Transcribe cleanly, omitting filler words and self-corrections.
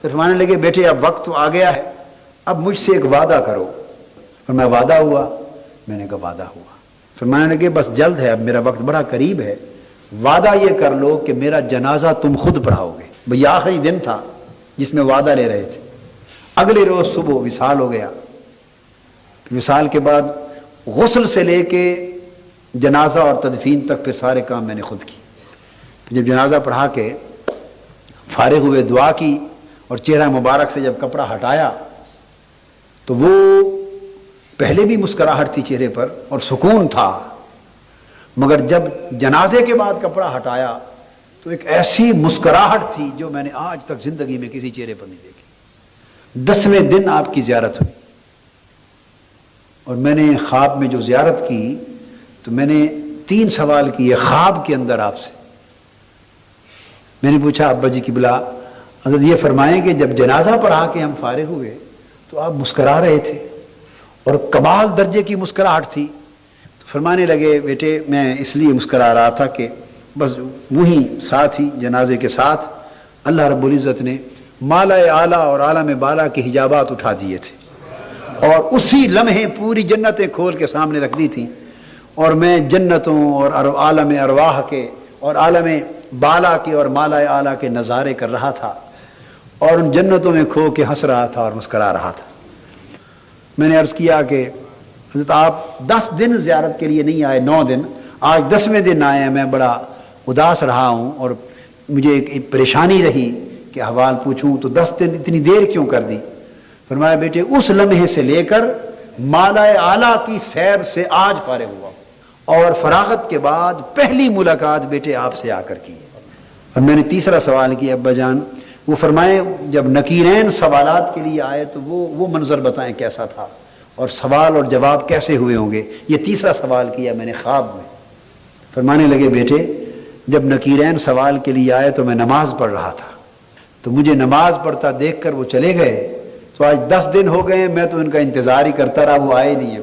فرمانے لگے بیٹے اب وقت تو آ گیا ہے، اب مجھ سے ایک وعدہ کرو۔ میں وعدہ ہوا؟ میں نے کہا وعدہ ہوا۔ فرمانے لگے بس جلد ہے، اب میرا وقت بڑا قریب ہے، وعدہ یہ کر لو کہ میرا جنازہ تم خود پڑھاؤ گے۔ بھئی آخری دن تھا جس میں وعدہ لے رہے تھے۔ اگلے روز صبح وصال ہو گیا۔ وصال کے بعد غسل سے لے کے جنازہ اور تدفین تک پھر سارے کام میں نے خود کی۔ جب جنازہ پڑھا کے فارغ ہوئے، دعا کی اور چہرہ مبارک سے جب کپڑا ہٹایا تو وہ پہلے بھی مسکراہٹ تھی چہرے پر اور سکون تھا، مگر جب جنازے کے بعد کپڑا ہٹایا تو ایک ایسی مسکراہٹ تھی جو میں نے آج تک زندگی میں کسی چہرے پر نہیں دیکھی۔ 10ویں دن آپ کی زیارت ہوئی اور میں نے خواب میں جو زیارت کی تو میں نے 3 سوال کیے خواب کے اندر آپ سے۔ میں نے پوچھا ابا جی قبلہ حضرت یہ فرمائیں کہ جب جنازہ پڑھا کے ہم فارغ ہوئے تو آپ مسکرا رہے تھے اور کمال درجے کی مسکراہٹ تھی۔ تو فرمانے لگے بیٹے میں اس لیے مسکرا رہا تھا کہ بس وہی ساتھ ہی جنازے کے ساتھ اللہ رب العزت نے مالا اعلیٰ اور عالم بالا کے حجابات اٹھا دیے تھے اور اسی لمحے پوری جنتیں کھول کے سامنے رکھ دی تھیں، اور میں جنتوں اور عالم ارواح کے اور عالم بالا کے اور مالا اعلیٰ کے نظارے کر رہا تھا اور ان جنتوں میں کھو کے ہنس رہا تھا اور مسکرا رہا تھا۔ میں نے عرض کیا کہ حضرت آپ 10 دن زیارت کے لیے نہیں آئے، 9 دن، آج 10ویں دن آئے ہیں، میں بڑا اداس رہا ہوں اور مجھے ایک پریشانی رہی کہ احوال پوچھوں، تو 10 دن اتنی دیر کیوں کر دی؟ فرمایا بیٹے اس لمحے سے لے کر مالا اعلیٰ کی سیر سے آج فارغ ہوا اور فراغت کے بعد پہلی ملاقات بیٹے آپ سے آ کر کی ہے۔ اور میں نے تیسرا سوال کیا ابا جان، وہ فرمائے جب نکیرین سوالات کے لیے آئے تو وہ منظر بتائیں کیسا تھا اور سوال اور جواب کیسے ہوئے ہوں گے۔ یہ تیسرا سوال کیا میں نے خواب میں۔ فرمانے لگے بیٹے جب نکیرین سوال کے لیے آئے تو میں نماز پڑھ رہا تھا، تو مجھے نماز پڑھتا دیکھ کر وہ چلے گئے، تو آج 10 دن ہو گئے میں تو ان کا انتظار ہی کرتا رہا، وہ آئے نہیں ہے۔